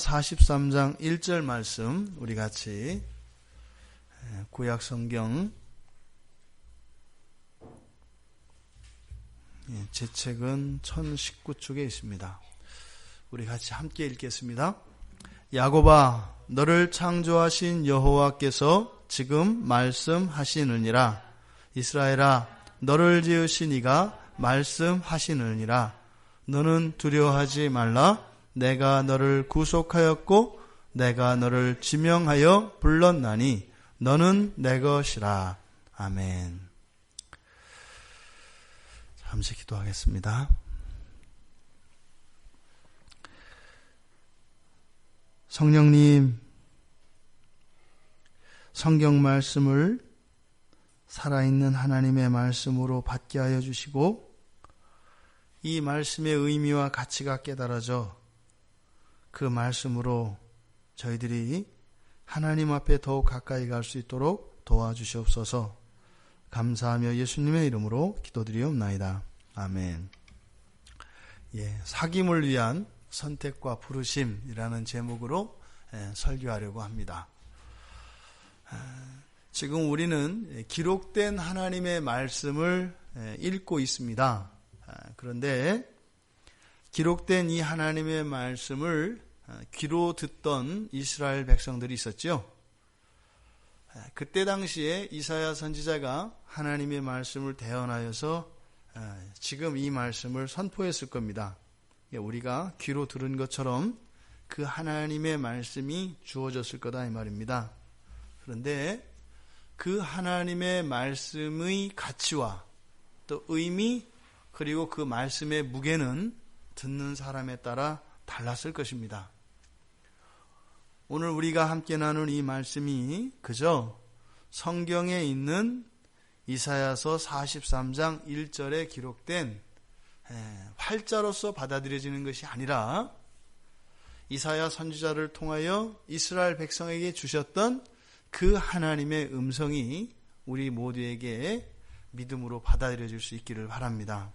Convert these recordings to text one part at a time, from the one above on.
43장 1절 말씀 우리 같이 구약 성경 제 책은 1019쪽에 있습니다. 우리 같이 함께 읽겠습니다. 야곱아, 너를 창조하신 여호와께서 지금 말씀하시느니라. 이스라엘아, 너를 지으신 이가 말씀하시느니라. 너는 두려워하지 말라. 내가 너를 구속하였고 내가 너를 지명하여 불렀나니 너는 내 것이라. 아멘. 잠시 기도하겠습니다. 성령님, 성경 말씀을 살아있는 하나님의 말씀으로 받게 하여 주시고 이 말씀의 의미와 가치가 깨달아져 그 말씀으로 저희들이 하나님 앞에 더욱 가까이 갈 수 있도록 도와주시옵소서. 감사하며 예수님의 이름으로 기도드리옵나이다. 아멘. 사귐을 위한 선택과 부르심이라는 제목으로 설교하려고 합니다. 지금 우리는 기록된 하나님의 말씀을 읽고 있습니다. 그런데 기록된 이 하나님의 말씀을 귀로 듣던 이스라엘 백성들이 있었죠. 그때 당시에 이사야 선지자가 하나님의 말씀을 대언하여서 지금 이 말씀을 선포했을 겁니다. 우리가 귀로 들은 것처럼 그 하나님의 말씀이 주어졌을 거다 이 말입니다. 그런데 그 하나님의 말씀의 가치와 또 의미 그리고 그 말씀의 무게는 듣는 사람에 따라 달랐을 것입니다. 오늘 우리가 함께 나눈 이 말씀이 그저 성경에 있는 이사야서 43장 1절에 기록된 활자로서 받아들여지는 것이 아니라 이사야 선지자를 통하여 이스라엘 백성에게 주셨던 그 하나님의 음성이 우리 모두에게 믿음으로 받아들여질 수 있기를 바랍니다.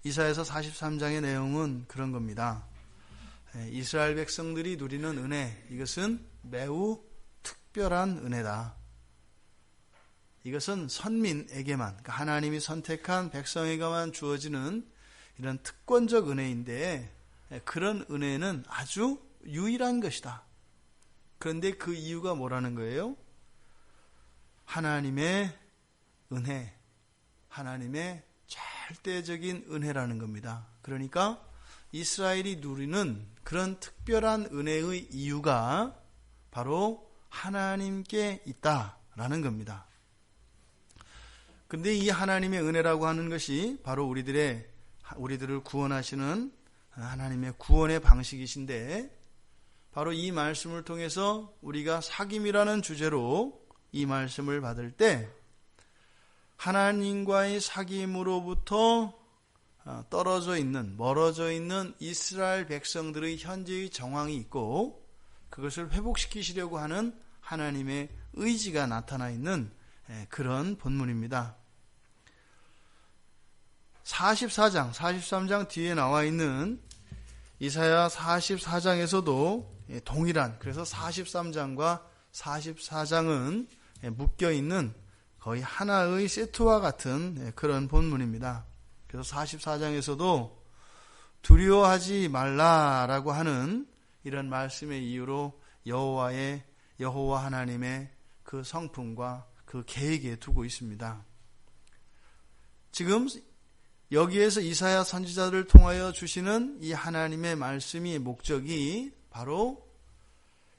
이사야서 43장의 내용은 그런 겁니다. 이스라엘 백성들이 누리는 은혜, 이것은 매우 특별한 은혜다. 이것은 선민에게만, 그러니까 하나님이 선택한 백성에게만 주어지는 이런 특권적 은혜인데 그런 은혜는 아주 유일한 것이다. 그런데 그 이유가 뭐라는 거예요? 하나님의 은혜, 하나님의 절대적인 은혜라는 겁니다. 그러니까 이스라엘이 누리는 그런 특별한 은혜의 이유가 바로 하나님께 있다라는 겁니다. 근데 이 하나님의 은혜라고 하는 것이 바로 우리들을 구원하시는 하나님의 구원의 방식이신데 바로 이 말씀을 통해서 우리가 사귐이라는 주제로 이 말씀을 받을 때 하나님과의 사귐으로부터 떨어져 있는, 멀어져 있는 이스라엘 백성들의 현재의 정황이 있고 그것을 회복시키시려고 하는 하나님의 의지가 나타나 있는 그런 본문입니다. 43장 뒤에 나와 있는 이사야 44장에서도 동일한, 그래서 43장과 44장은 묶여있는 거의 하나의 세트와 같은 그런 본문입니다. 그래서 44장에서도 두려워하지 말라라고 하는 이런 말씀의 이유로 여호와 하나님의 그 성품과 그 계획에 두고 있습니다. 지금 여기에서 이사야 선지자를 통하여 주시는 이 하나님의 말씀의 목적이 바로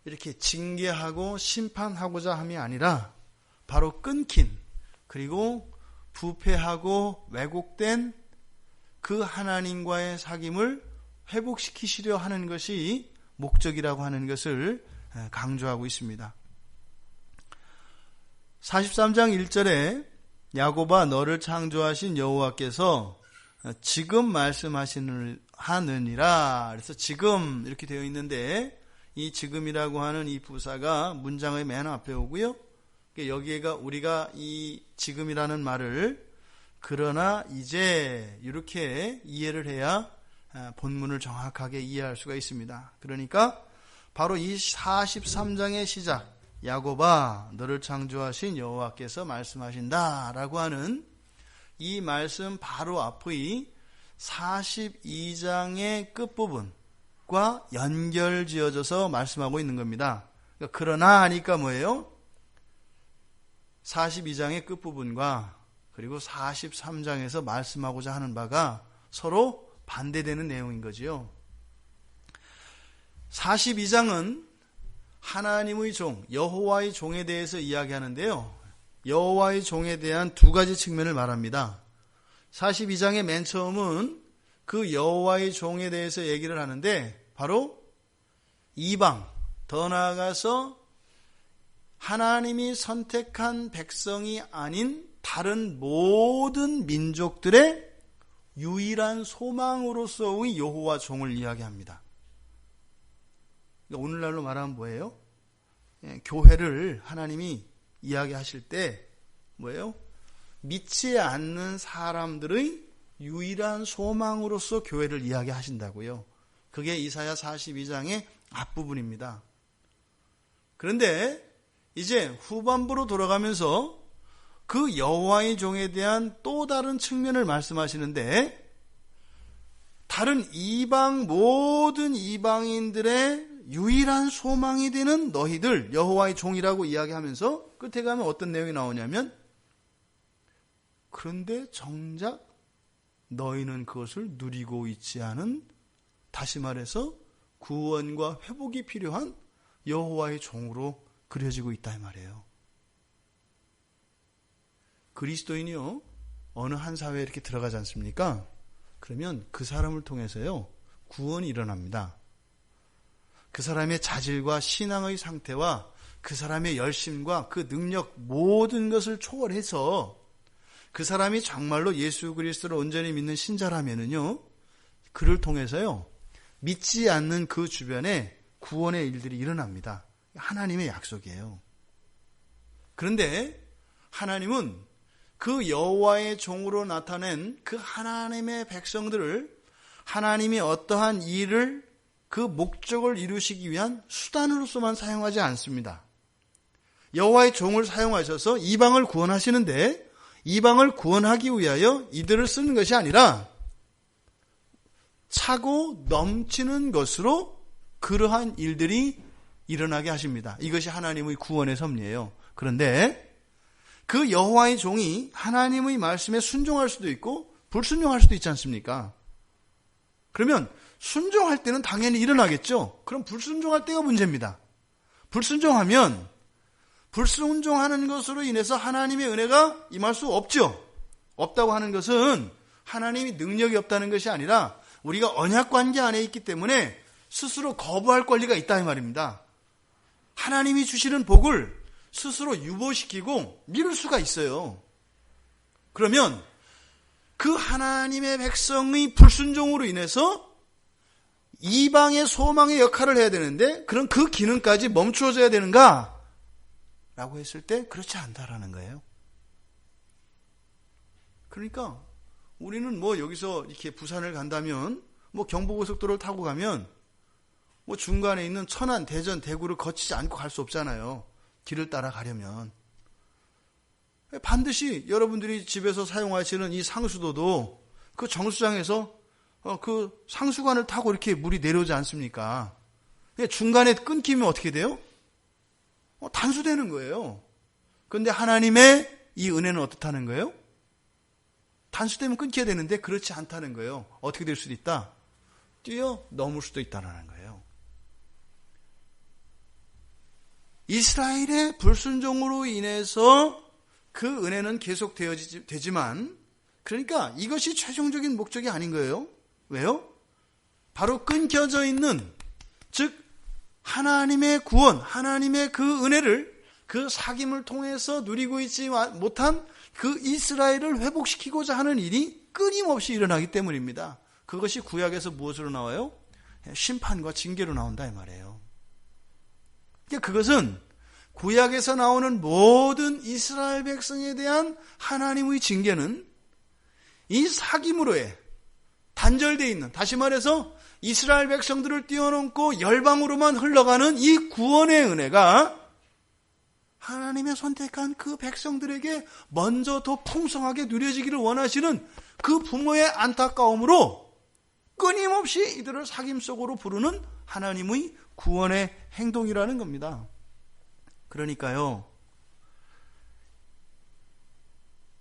이렇게 징계하고 심판하고자 함이 아니라 바로 끊긴 그리고 부패하고 왜곡된 그 하나님과의 사귐을 회복시키시려 하는 것이 목적이라고 하는 것을 강조하고 있습니다. 43장 1절에 야곱아, 너를 창조하신 여호와께서 지금 말씀하시느니라. 그래서 지금 이렇게 되어 있는데 이 지금이라고 하는 이 부사가 문장의 맨 앞에 오고요. 여기에가 우리가 이 지금이라는 말을 그러나 이제 이렇게 이해를 해야 본문을 정확하게 이해할 수가 있습니다. 그러니까 바로 이 43장의 시작, 야곱아 너를 창조하신 여호와께서 말씀하신다라고 하는 이 말씀 바로 앞의 42장의 끝부분과 연결지어져서 말씀하고 있는 겁니다. 그러나 하니까 뭐예요? 42장의 끝부분과 그리고 43장에서 말씀하고자 하는 바가 서로 반대되는 내용인 거지요. 42장은 하나님의 종, 여호와의 종에 대해서 이야기하는데요. 여호와의 종에 대한 두 가지 측면을 말합니다. 42장의 맨 처음은 그 여호와의 종에 대해서 얘기를 하는데 바로 이방, 더 나아가서 하나님이 선택한 백성이 아닌 다른 모든 민족들의 유일한 소망으로서의 여호와 종을 이야기합니다. 오늘날로 말하면 뭐예요? 교회를 하나님이 이야기하실 때 뭐예요? 믿지 않는 사람들의 유일한 소망으로서 교회를 이야기하신다고요. 그게 이사야 42장의 앞부분입니다. 그런데 이제 후반부로 돌아가면서 그 여호와의 종에 대한 또 다른 측면을 말씀하시는데 다른 이방 모든 이방인들의 유일한 소망이 되는 너희들 여호와의 종이라고 이야기하면서 끝에 가면 어떤 내용이 나오냐면 그런데 정작 너희는 그것을 누리고 있지 않은 다시 말해서 구원과 회복이 필요한 여호와의 종으로 그려지고 있다 이 말이에요. 그리스도인이요 어느 한 사회에 이렇게 들어가지 않습니까? 그러면 그 사람을 통해서요 구원이 일어납니다. 그 사람의 자질과 신앙의 상태와 그 사람의 열심과 그 능력 모든 것을 초월해서 그 사람이 정말로 예수 그리스도를 온전히 믿는 신자라면은요 그를 통해서요 믿지 않는 그 주변에 구원의 일들이 일어납니다. 하나님의 약속이에요. 그런데 하나님은 그 여호와의 종으로 나타낸 그 하나님의 백성들을 하나님이 어떠한 일을 그 목적을 이루시기 위한 수단으로서만 사용하지 않습니다. 여호와의 종을 사용하셔서 이방을 구원하시는데 이방을 구원하기 위하여 이들을 쓰는 것이 아니라 차고 넘치는 것으로 그러한 일들이 일어나게 하십니다. 이것이 하나님의 구원의 섭리예요. 그런데 그 여호와의 종이 하나님의 말씀에 순종할 수도 있고 불순종할 수도 있지 않습니까? 그러면 순종할 때는 당연히 일어나겠죠. 그럼 불순종할 때가 문제입니다. 불순종하면 불순종하는 것으로 인해서 하나님의 은혜가 임할 수 없죠. 없다고 하는 것은 하나님이 능력이 없다는 것이 아니라 우리가 언약 관계 안에 있기 때문에 스스로 거부할 권리가 있다 이 말입니다. 하나님이 주시는 복을 스스로 유보시키고 미룰 수가 있어요. 그러면 그 하나님의 백성의 불순종으로 인해서 이방의 소망의 역할을 해야 되는데 그럼 그 기능까지 멈추어져야 되는가? 라고 했을 때 그렇지 않다라는 거예요. 그러니까 우리는 뭐 여기서 이렇게 부산을 간다면 뭐 경부고속도로를 타고 가면 뭐 중간에 있는 천안, 대전, 대구를 거치지 않고 갈 수 없잖아요. 길을 따라 가려면. 반드시 여러분들이 집에서 사용하시는 이 상수도도 그 정수장에서 그 상수관을 타고 이렇게 물이 내려오지 않습니까? 중간에 끊기면 어떻게 돼요? 단수되는 거예요. 그런데 하나님의 이 은혜는 어떻다는 거예요? 단수되면 끊겨야 되는데 그렇지 않다는 거예요. 어떻게 될 수도 있다? 뛰어넘을 수도 있다는 거예요. 이스라엘의 불순종으로 인해서 그 은혜는 계속 되지만 그러니까 이것이 최종적인 목적이 아닌 거예요. 왜요? 바로 끊겨져 있는 즉 하나님의 구원, 하나님의 그 은혜를 그 사귐을 통해서 누리고 있지 못한 그 이스라엘을 회복시키고자 하는 일이 끊임없이 일어나기 때문입니다. 그것이 구약에서 무엇으로 나와요? 심판과 징계로 나온다 이 말이에요. 그러니까 그것은 구약에서 나오는 모든 이스라엘 백성에 대한 하나님의 징계는 이 사귐으로의 단절되어 있는, 다시 말해서 이스라엘 백성들을 뛰어넘고 열방으로만 흘러가는 이 구원의 은혜가 하나님의 선택한 그 백성들에게 먼저 더 풍성하게 누려지기를 원하시는 그 부모의 안타까움으로 끊임없이 이들을 사귐 속으로 부르는 하나님의 구원의 행동이라는 겁니다. 그러니까요,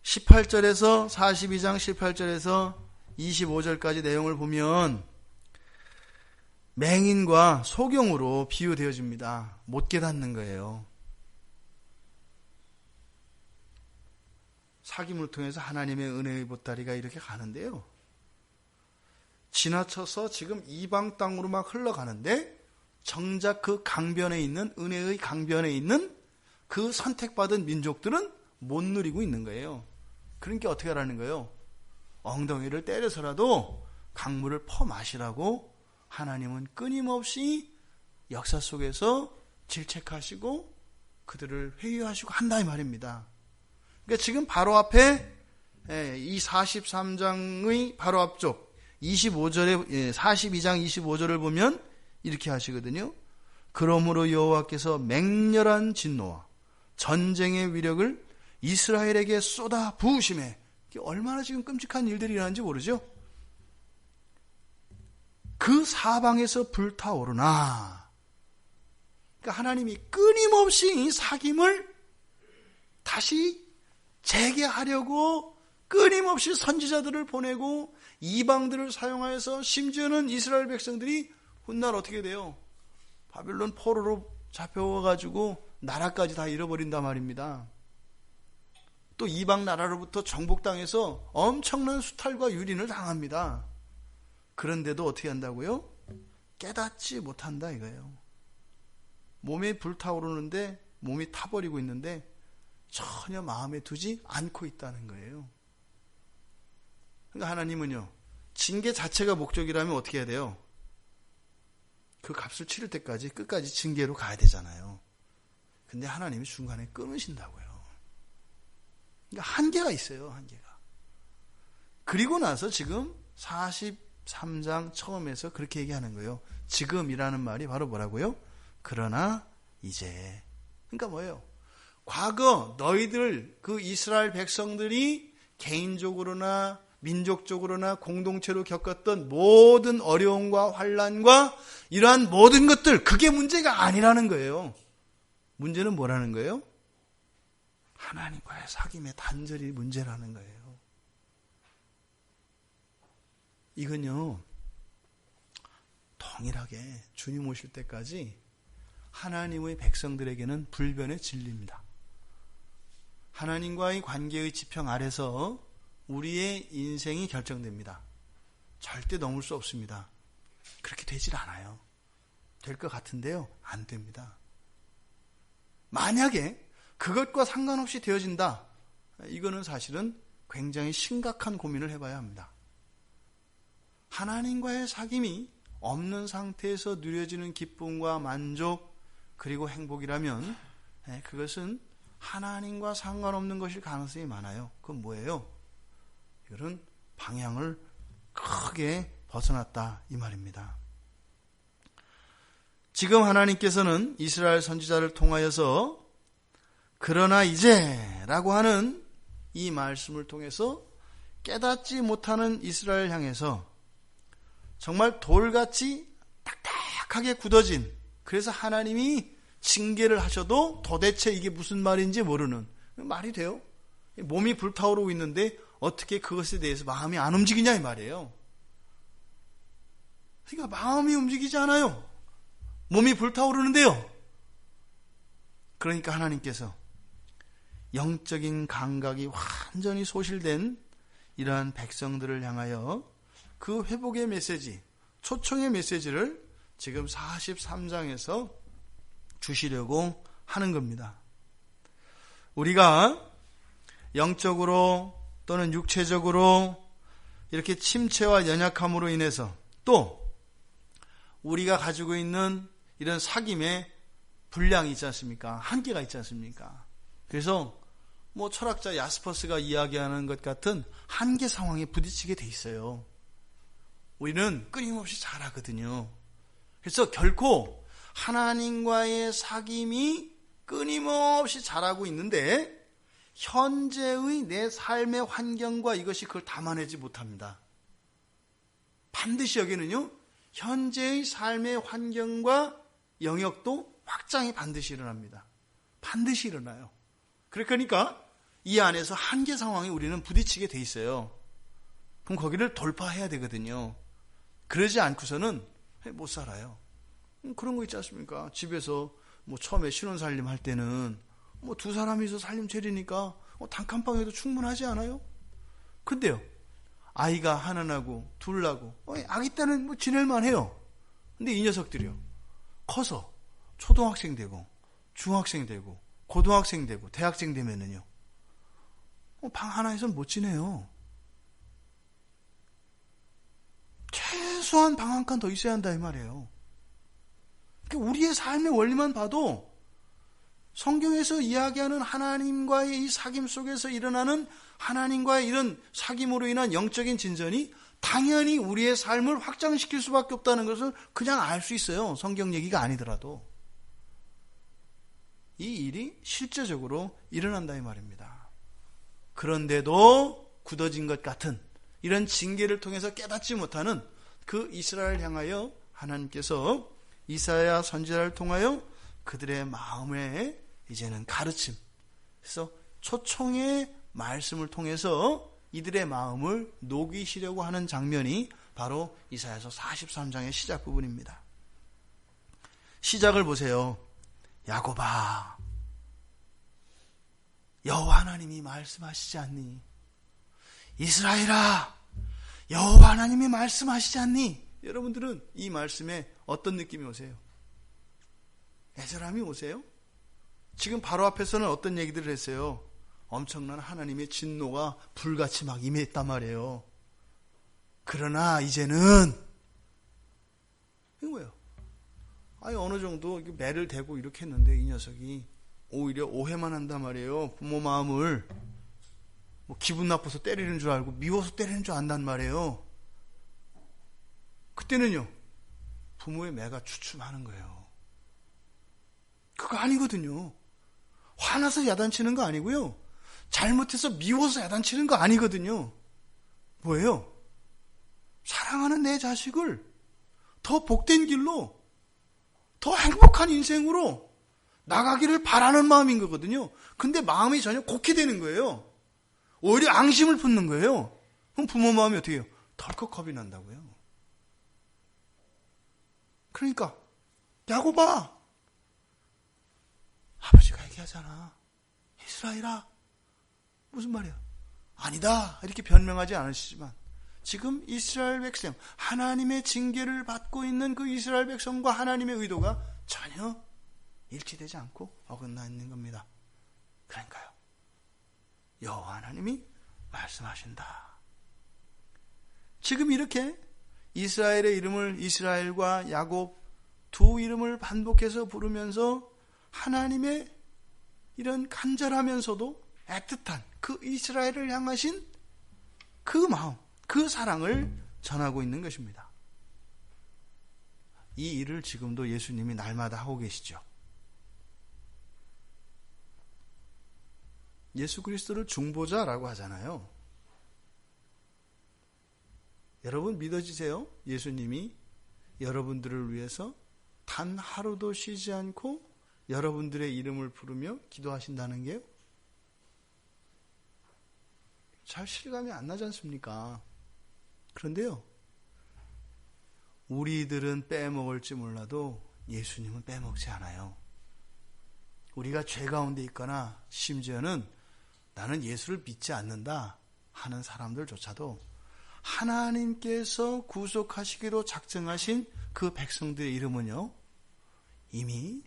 18절에서 42장 18절에서 25절까지 내용을 보면 맹인과 소경으로 비유되어집니다. 못 깨닫는 거예요. 사귐을 통해서 하나님의 은혜의 보따리가 이렇게 가는데요, 지나쳐서 지금 이방 땅으로 막 흘러가는데 정작 그 강변에 있는, 은혜의 강변에 있는 그 선택받은 민족들은 못 누리고 있는 거예요. 그러니까 어떻게 하라는 거예요? 엉덩이를 때려서라도 강물을 퍼 마시라고 하나님은 끊임없이 역사 속에서 질책하시고 그들을 회유하시고 한다 이 말입니다. 그러니까 지금 바로 앞에 이 43장의 바로 앞쪽 25절에 42장 25절을 보면 이렇게 하시거든요. 그러므로 여호와께서 맹렬한 진노와 전쟁의 위력을 이스라엘에게 쏟아 부으심에, 얼마나 지금 끔찍한 일들이 일어나는지 모르죠. 그 사방에서 불타오르나, 그러니까 하나님이 끊임없이 이 사귐을 다시 재개하려고 끊임없이 선지자들을 보내고 이방들을 사용하여서, 심지어는 이스라엘 백성들이 훗날 어떻게 돼요? 바빌론 포로로 잡혀와가지고 나라까지 다 잃어버린단 말입니다. 또 이방 나라로부터 정복당해서 엄청난 수탈과 유린을 당합니다. 그런데도 어떻게 한다고요? 깨닫지 못한다 이거예요. 몸에 불타오르는데 몸이 타버리고 있는데 전혀 마음에 두지 않고 있다는 거예요. 그러니까 하나님은요, 징계 자체가 목적이라면 어떻게 해야 돼요? 그 값을 치를 때까지 끝까지 징계로 가야 되잖아요. 근데 하나님이 중간에 끊으신다고요. 그러니까 한계가 있어요, 한계가. 그리고 나서 지금 43장 처음에서 그렇게 얘기하는 거예요. 지금이라는 말이 바로 뭐라고요? 그러나 이제. 그러니까 뭐예요? 과거 너희들 그 이스라엘 백성들이 개인적으로나 민족적으로나 공동체로 겪었던 모든 어려움과 환난과 이러한 모든 것들, 그게 문제가 아니라는 거예요. 문제는 뭐라는 거예요? 하나님과의 사귐의 단절이 문제라는 거예요. 이건요, 동일하게 주님 오실 때까지 하나님의 백성들에게는 불변의 진리입니다. 하나님과의 관계의 지평 아래서 우리의 인생이 결정됩니다. 절대 넘을 수 없습니다. 그렇게 되질 않아요. 될 것 같은데요, 안 됩니다. 만약에 그것과 상관없이 되어진다, 이거는 사실은 굉장히 심각한 고민을 해봐야 합니다. 하나님과의 사귐이 없는 상태에서 누려지는 기쁨과 만족 그리고 행복이라면 그것은 하나님과 상관없는 것일 가능성이 많아요. 그건 뭐예요? 이런 방향을 크게 벗어났다 이 말입니다. 지금 하나님께서는 이스라엘 선지자를 통하여서 그러나 이제 라고 하는 이 말씀을 통해서 깨닫지 못하는 이스라엘 향해서 정말 돌같이 딱딱하게 굳어진, 그래서 하나님이 징계를 하셔도 도대체 이게 무슨 말인지 모르는, 말이 돼요? 몸이 불타오르고 있는데 어떻게 그것에 대해서 마음이 안 움직이냐 이 말이에요. 그러니까 마음이 움직이지 않아요. 몸이 불타오르는데요. 그러니까 하나님께서 영적인 감각이 완전히 소실된 이러한 백성들을 향하여 그 회복의 메시지, 초청의 메시지를 지금 43장에서 주시려고 하는 겁니다. 우리가 영적으로 또는 육체적으로 이렇게 침체와 연약함으로 인해서 또 우리가 가지고 있는 이런 사귐의 분량이 있지 않습니까? 한계가 있지 않습니까? 그래서 철학자 야스퍼스가 이야기하는 것 같은 한계 상황에 부딪히게 돼 있어요. 우리는 끊임없이 자라거든요. 그래서 결코 하나님과의 사귐이 끊임없이 자라고 있는데 현재의 내 삶의 환경과 이것이 그걸 담아내지 못합니다. 반드시 여기는요, 현재의 삶의 환경과 영역도 확장이 반드시 일어납니다. 반드시 일어나요. 그러니까 이 안에서 한계 상황에 우리는 부딪히게 돼 있어요. 그럼 거기를 돌파해야 되거든요. 그러지 않고서는 못 살아요. 그런 거 있지 않습니까? 집에서 처음에 신혼살림 할 때는 두 사람이서 살림 차리니까 단칸방에도 충분하지 않아요? 근데요, 아이가 하나 나고 둘 나고 아기 때는 지낼만 해요. 근데 이 녀석들이요, 커서 초등학생 되고 중학생 되고 고등학생 되고 대학생 되면은요, 방 하나에서는 못 지내요. 최소한 방 한 칸 더 있어야 한다 이 말이에요. 그러니까 우리의 삶의 원리만 봐도 성경에서 이야기하는 하나님과의 이 사귐 속에서 일어나는 하나님과의 이런 사귐으로 인한 영적인 진전이 당연히 우리의 삶을 확장시킬 수밖에 없다는 것을 그냥 알 수 있어요. 성경 얘기가 아니더라도. 이 일이 실제적으로 일어난다 이 말입니다. 그런데도 굳어진 것 같은 이런 징계를 통해서 깨닫지 못하는 그 이스라엘을 향하여 하나님께서 이사야 선지자를 통하여 그들의 마음에 이제는 가르침, 그래서 초청의 말씀을 통해서 이들의 마음을 녹이시려고 하는 장면이 바로 이사야서 43장의 시작 부분입니다. 시작을 보세요. 야곱아, 여호와 하나님이 말씀하시지 않니? 이스라엘아, 여호와 하나님이 말씀하시지 않니? 여러분들은 이 말씀에 어떤 느낌이 오세요? 애절함이 오세요? 지금 바로 앞에서는 어떤 얘기들을 했어요? 엄청난 하나님의 진노가 불같이 막 임했단 말이에요. 그러나 이제는 이거 뭐예요? 아니 어느 정도 매를 대고 이렇게 했는데 이 녀석이 오히려 오해만 한단 말이에요. 부모 마음을 기분 나빠서 때리는 줄 알고 미워서 때리는 줄 안단 말이에요. 그때는요, 부모의 매가 주춤하는 거예요. 그거 아니거든요. 화나서 야단치는 거 아니고요, 잘못해서 미워서 야단치는 거 아니거든요. 뭐예요? 사랑하는 내 자식을 더 복된 길로, 더 행복한 인생으로 나가기를 바라는 마음인 거거든요. 근데 마음이 전혀 곡해되는 거예요. 오히려 앙심을 품는 거예요. 그럼 부모 마음이 어떻게 해요? 덜컥 겁이 난다고요. 그러니까 야곱아, 아버지가 얘기하잖아. 이스라엘아, 무슨 말이야? 아니다 이렇게 변명하지 않으시지만 지금 이스라엘 백성, 하나님의 징계를 받고 있는 그 이스라엘 백성과 하나님의 의도가 전혀 일치되지 않고 어긋나 있는 겁니다. 그러니까요, 여호와 하나님이 말씀하신다. 지금 이렇게 이스라엘의 이름을, 이스라엘과 야곱 두 이름을 반복해서 부르면서 하나님의 이런 간절하면서도 애틋한 그 이스라엘을 향하신 그 마음, 그 사랑을 전하고 있는 것입니다. 이 일을 지금도 예수님이 날마다 하고 계시죠. 예수 그리스도를 중보자라고 하잖아요. 여러분 믿어지세요? 예수님이 여러분들을 위해서 단 하루도 쉬지 않고 여러분들의 이름을 부르며 기도하신다는 게요? 잘 실감이 안 나지 않습니까? 그런데요, 우리들은 빼먹을지 몰라도 예수님은 빼먹지 않아요. 우리가 죄 가운데 있거나 심지어는 나는 예수를 믿지 않는다 하는 사람들조차도 하나님께서 구속하시기로 작정하신 그 백성들의 이름은요, 이미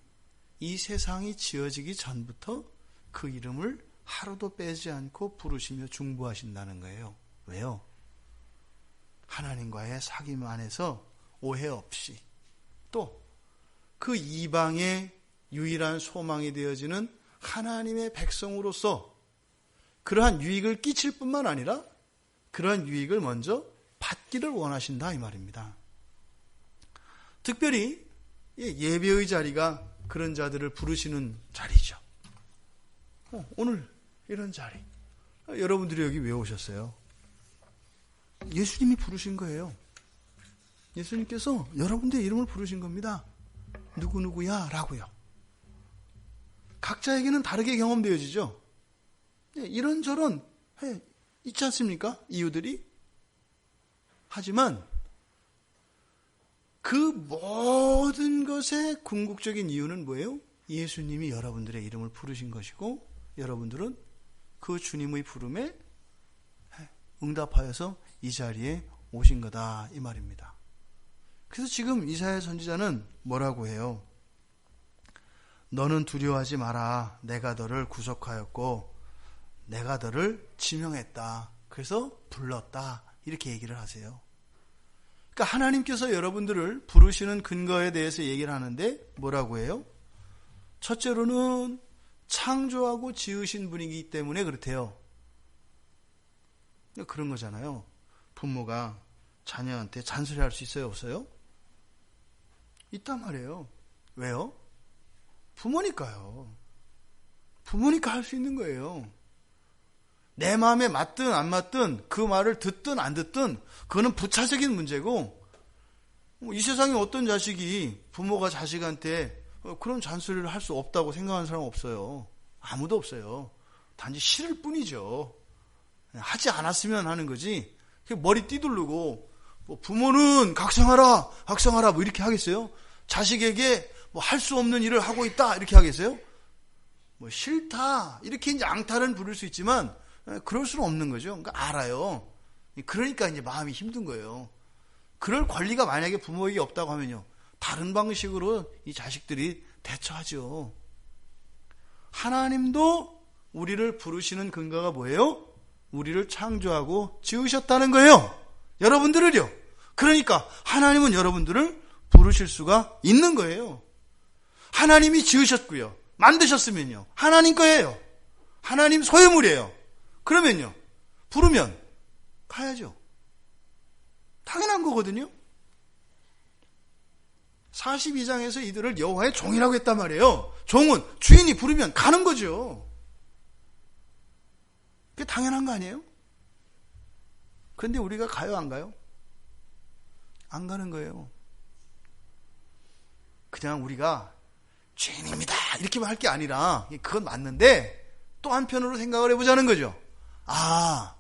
이 세상이 지어지기 전부터 그 이름을 하루도 빼지 않고 부르시며 중보하신다는 거예요. 왜요? 하나님과의 사귐 안에서 오해 없이, 또 그 이방의 유일한 소망이 되어지는 하나님의 백성으로서 그러한 유익을 끼칠 뿐만 아니라 그러한 유익을 먼저 받기를 원하신다 이 말입니다. 특별히 예배의 자리가 그런 자들을 부르시는 자리죠. 오늘 이런 자리. 여러분들이 여기 왜 오셨어요? 예수님이 부르신 거예요. 예수님께서 여러분들의 이름을 부르신 겁니다. 누구누구야 라고요. 각자에게는 다르게 경험되어지죠. 이런저런 있지 않습니까? 이유들이. 하지만 그 모든 것의 궁극적인 이유는 뭐예요? 예수님이 여러분들의 이름을 부르신 것이고 여러분들은 그 주님의 부름에 응답하여서 이 자리에 오신 거다 이 말입니다. 그래서 지금 이사야 선지자는 뭐라고 해요? 너는 두려워하지 마라. 내가 너를 구속하였고 내가 너를 지명했다. 그래서 불렀다. 이렇게 얘기를 하세요. 그러니까 하나님께서 여러분들을 부르시는 근거에 대해서 얘기를 하는데 뭐라고 해요? 첫째로는 창조하고 지으신 분이기 때문에 그렇대요. 그런 거잖아요. 부모가 자녀한테 잔소리할 수 있어요? 없어요? 있단 말이에요. 왜요? 부모니까요. 부모니까 할 수 있는 거예요. 내 마음에 맞든 안 맞든 그 말을 듣든 안 듣든 그거는 부차적인 문제고 이 세상에 어떤 자식이 부모가 자식한테 그런 잔소리를 할 수 없다고 생각하는 사람 없어요. 아무도 없어요. 단지 싫을 뿐이죠. 하지 않았으면 하는 거지. 머리 띠두르고 부모는 각성하라 뭐 이렇게 하겠어요? 자식에게 할 수 없는 일을 하고 있다 이렇게 하겠어요? 싫다 이렇게 이제 앙탈은 부를 수 있지만 그럴 수는 없는 거죠. 그러니까 알아요. 그러니까 이제 마음이 힘든 거예요. 그럴 권리가 만약에 부모에게 없다고 하면요, 다른 방식으로 이 자식들이 대처하죠. 하나님도 우리를 부르시는 근거가 뭐예요? 우리를 창조하고 지으셨다는 거예요. 여러분들을요. 그러니까 하나님은 여러분들을 부르실 수가 있는 거예요. 하나님이 지으셨고요. 만드셨으면요. 하나님 거예요. 하나님 소유물이에요. 그러면요. 부르면 가야죠. 당연한 거거든요. 42장에서 이들을 여호와의 종이라고 했단 말이에요. 종은 주인이 부르면 가는 거죠. 그게 당연한 거 아니에요? 그런데 우리가 가요, 안 가요? 안 가는 거예요. 그냥 우리가 주인입니다 이렇게만 할 게 아니라 그건 맞는데 또 한편으로 생각을 해보자는 거죠. 아,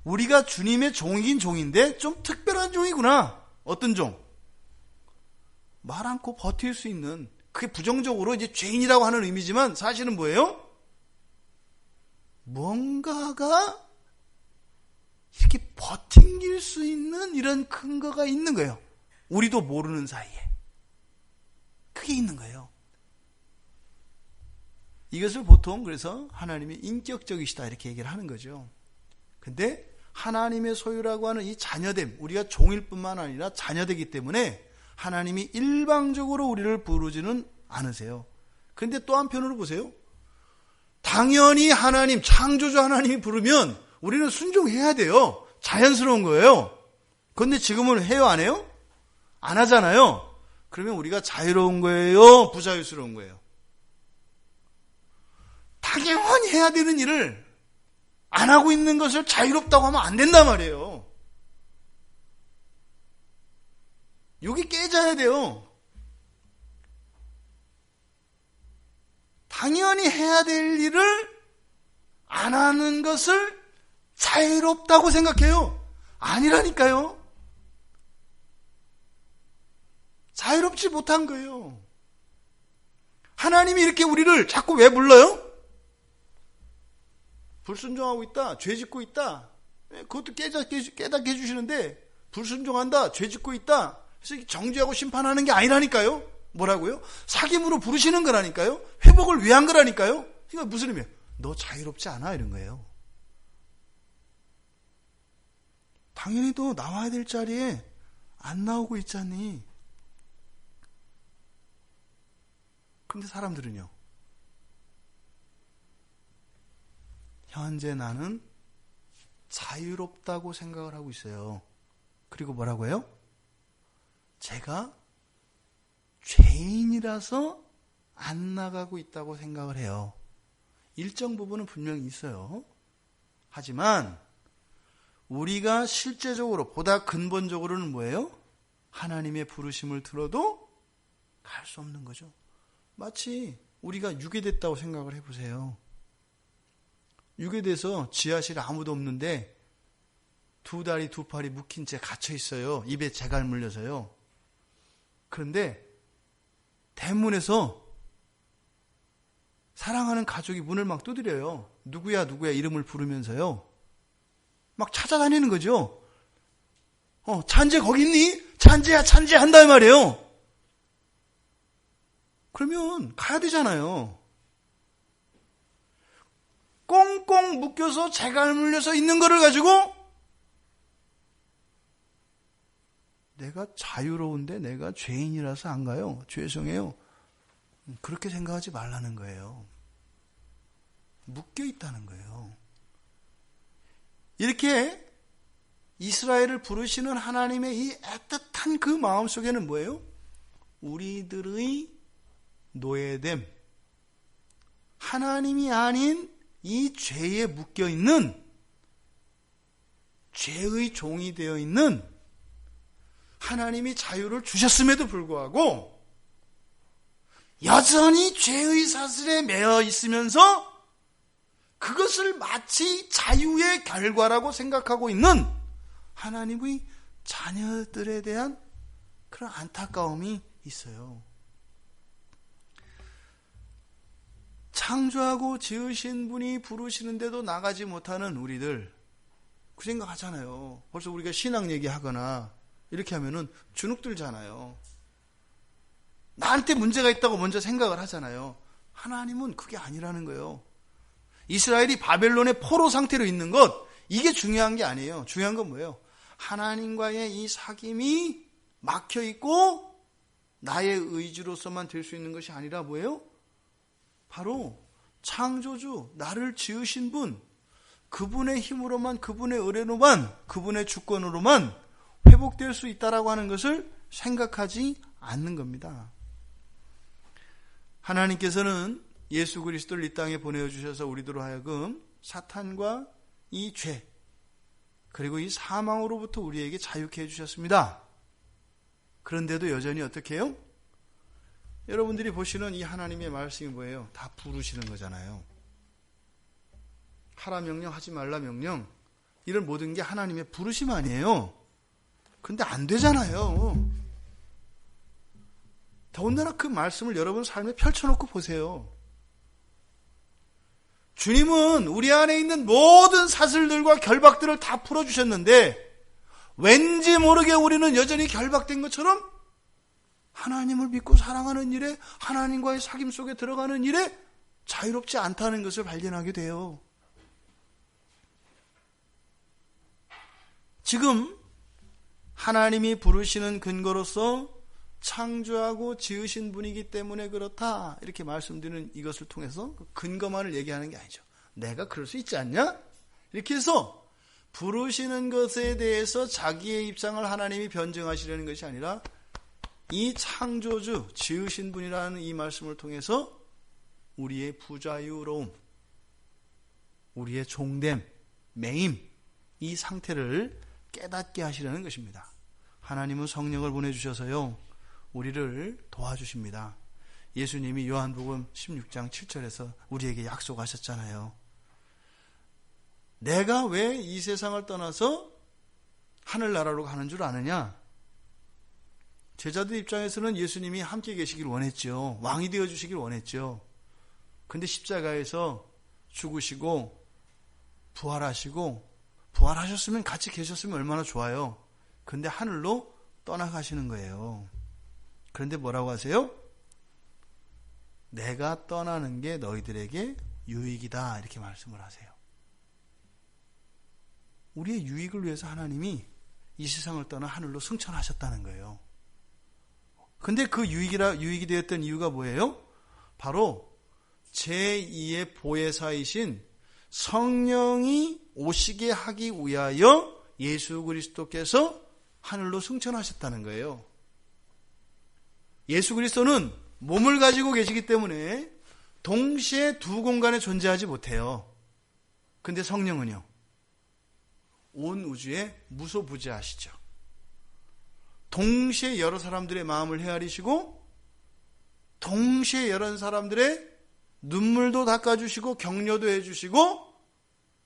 우리가 주님의 종이긴 종인데 좀 특별한 종이구나. 어떤 종? 말 않고 버틸 수 있는, 그게 부정적으로 이제 죄인이라고 하는 의미지만 사실은 뭐예요? 뭔가가 이렇게 버팅길 수 있는 이런 근거가 있는 거예요. 우리도 모르는 사이에. 그게 있는 거예요. 이것을 보통 그래서 하나님이 인격적이시다 이렇게 얘기를 하는 거죠. 근데 하나님의 소유라고 하는 이 자녀됨, 우리가 종일 뿐만 아니라 자녀되기 때문에 하나님이 일방적으로 우리를 부르지는 않으세요. 그런데 또 한편으로 보세요. 당연히 하나님, 창조주 하나님이 부르면 우리는 순종해야 돼요. 자연스러운 거예요. 그런데 지금은 해요, 안 해요? 안 하잖아요. 그러면 우리가 자유로운 거예요? 부자유스러운 거예요? 당연히 해야 되는 일을 안 하고 있는 것을 자유롭다고 하면 안 된단 말이에요. 여기 깨져야 돼요. 당연히 해야 될 일을 안 하는 것을 자유롭다고 생각해요. 아니라니까요. 자유롭지 못한 거예요. 하나님이 이렇게 우리를 자꾸 왜 불러요? 불순종하고 있다, 죄 짓고 있다. 그것도 깨닫게 해주시는데 불순종한다, 죄 짓고 있다. 그래서 정죄하고 심판하는 게 아니라니까요. 뭐라고요? 사귐으로 부르시는 거라니까요. 회복을 위한 거라니까요. 이거 무슨 의미예요? 너 자유롭지 않아? 이런 거예요. 당연히 너 나와야 될 자리에 안 나오고 있잖니. 근데 사람들은요, 현재 나는 자유롭다고 생각을 하고 있어요. 그리고 뭐라고 해요? 제가 죄인이라서 안 나가고 있다고 생각을 해요. 일정 부분은 분명히 있어요. 하지만 우리가 실제적으로 보다 근본적으로는 뭐예요? 하나님의 부르심을 들어도 갈 수 없는 거죠. 마치 우리가 유괴됐다고 생각을 해보세요. 유괴돼서 지하실에 아무도 없는데 두 다리 두 팔이 묶인 채 갇혀 있어요. 입에 재갈 물려서요. 그런데 대문에서 사랑하는 가족이 문을 막 두드려요. 누구야 누구야 이름을 부르면서요. 막 찾아다니는 거죠. 찬재 거기 있니? 찬재야 찬재 한다 말이에요. 그러면 가야 되잖아요. 꽁꽁 묶여서 재갈 물려서 있는 거를 가지고 내가 자유로운데 내가 죄인이라서 안 가요. 죄송해요. 그렇게 생각하지 말라는 거예요. 묶여 있다는 거예요. 이렇게 이스라엘을 부르시는 하나님의 이 애틋한 그 마음 속에는 뭐예요? 우리들의 노예됨, 하나님이 아닌 이 죄에 묶여 있는, 죄의 종이 되어 있는, 하나님이 자유를 주셨음에도 불구하고 여전히 죄의 사슬에 매여 있으면서 그것을 마치 자유의 결과라고 생각하고 있는 하나님의 자녀들에 대한 그런 안타까움이 있어요. 창조하고 지으신 분이 부르시는데도 나가지 못하는 우리들, 그 생각하잖아요. 벌써 우리가 신앙 얘기하거나 이렇게 하면은 주눅 들잖아요. 나한테 문제가 있다고 먼저 생각을 하잖아요. 하나님은 그게 아니라는 거예요. 이스라엘이 바벨론의 포로 상태로 있는 것, 이게 중요한 게 아니에요. 중요한 건 뭐예요? 하나님과의 이 사귐이 막혀 있고 나의 의지로서만 될 수 있는 것이 아니라 뭐예요? 바로 창조주, 나를 지으신 분, 그분의 힘으로만, 그분의 은혜로만, 그분의 주권으로만 회복될 수 있다라고 하는 것을 생각하지 않는 겁니다. 하나님께서는 예수 그리스도를 이 땅에 보내주셔서 우리들로 하여금 사탄과 이 죄, 그리고 이 사망으로부터 우리에게 자유케 해주셨습니다. 그런데도 여전히 어떻게 해요? 여러분들이 보시는 이 하나님의 말씀이 뭐예요? 다 부르시는 거잖아요. 하라 명령, 하지 말라 명령, 이런 모든 게 하나님의 부르심 아니에요. 근데 안 되잖아요. 더군다나 그 말씀을 여러분 삶에 펼쳐놓고 보세요. 주님은 우리 안에 있는 모든 사슬들과 결박들을 다 풀어주셨는데 왠지 모르게 우리는 여전히 결박된 것처럼 하나님을 믿고 사랑하는 일에, 하나님과의 사귐 속에 들어가는 일에 자유롭지 않다는 것을 발견하게 돼요. 지금 하나님이 부르시는 근거로서 창조하고 지으신 분이기 때문에 그렇다, 이렇게 말씀드리는 이것을 통해서 근거만을 얘기하는 게 아니죠. 내가 그럴 수 있지 않냐? 이렇게 해서 부르시는 것에 대해서 자기의 입장을 하나님이 변증하시려는 것이 아니라 이 창조주, 지으신 분이라는 이 말씀을 통해서 우리의 부자유로움, 우리의 종됨, 매임, 이 상태를 깨닫게 하시려는 것입니다. 하나님은 성령을 보내주셔서요, 우리를 도와주십니다. 예수님이 요한복음 16장 7절에서 우리에게 약속하셨잖아요. 내가 왜 이 세상을 떠나서 하늘나라로 가는 줄 아느냐? 제자들 입장에서는 예수님이 함께 계시길 원했죠. 왕이 되어주시길 원했죠. 근데 십자가에서 죽으시고 부활하셨으면 같이 계셨으면 얼마나 좋아요. 근데 하늘로 떠나가시는 거예요. 그런데 뭐라고 하세요? 내가 떠나는 게 너희들에게 유익이다, 이렇게 말씀을 하세요. 우리의 유익을 위해서 하나님이 이 세상을 떠나 하늘로 승천하셨다는 거예요. 근데 그 유익이 되었던 이유가 뭐예요? 바로 제2의 보혜사이신 성령이 오시게 하기 위하여 예수 그리스도께서 하늘로 승천하셨다는 거예요. 예수 그리스도는 몸을 가지고 계시기 때문에 동시에 두 공간에 존재하지 못해요. 근데 성령은요, 온 우주에 무소부재하시죠. 동시에 여러 사람들의 마음을 헤아리시고 동시에 여러 사람들의 눈물도 닦아주시고 격려도 해주시고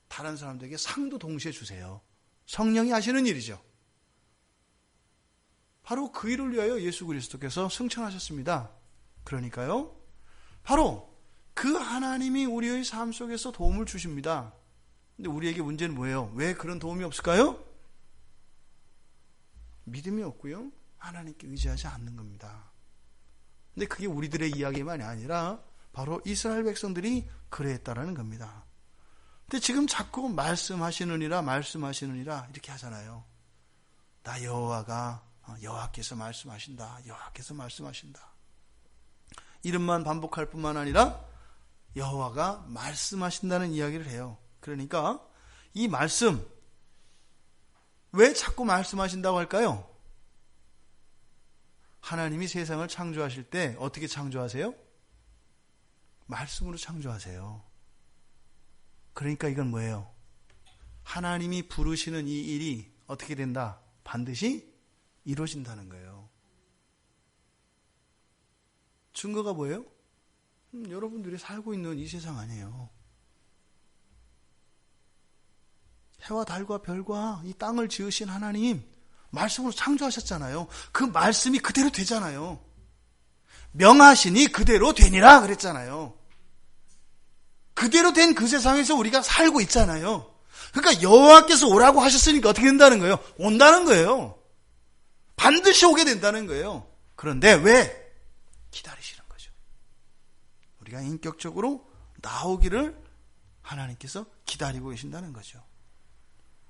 다른 사람들에게 상도 동시에 주세요. 성령이 하시는 일이죠. 바로 그 일을 위하여 예수 그리스도께서 승천하셨습니다. 그러니까요, 바로 그 하나님이 우리의 삶 속에서 도움을 주십니다. 근데 우리에게 문제는 뭐예요? 왜 그런 도움이 없을까요? 믿음이 없고요, 하나님께 의지하지 않는 겁니다. 근데 그게 우리들의 이야기만이 아니라 바로 이스라엘 백성들이 그랬다라는 겁니다. 근데 지금 자꾸 말씀하시느니라 이렇게 하잖아요. 나 여호와께서 말씀하신다. 여호와께서 말씀하신다. 이름만 반복할 뿐만 아니라 여호와가 말씀하신다는 이야기를 해요. 그러니까 이 말씀, 왜 자꾸 말씀하신다고 할까요? 하나님이 세상을 창조하실 때 어떻게 창조하세요? 말씀으로 창조하세요. 그러니까 이건 뭐예요? 하나님이 부르시는 이 일이 어떻게 된다? 반드시 이루어진다는 거예요. 증거가 뭐예요? 여러분들이 살고 있는 이 세상 아니에요. 해와 달과 별과 이 땅을 지으신 하나님, 말씀으로 창조하셨잖아요. 그 말씀이 그대로 되잖아요. 명하시니 그대로 되니라 그랬잖아요. 그대로 된 그 세상에서 우리가 살고 있잖아요. 그러니까 여호와께서 오라고 하셨으니까 어떻게 된다는 거예요? 온다는 거예요. 반드시 오게 된다는 거예요. 그런데 왜? 기다리시는 거죠. 우리가 인격적으로 나오기를 하나님께서 기다리고 계신다는 거죠.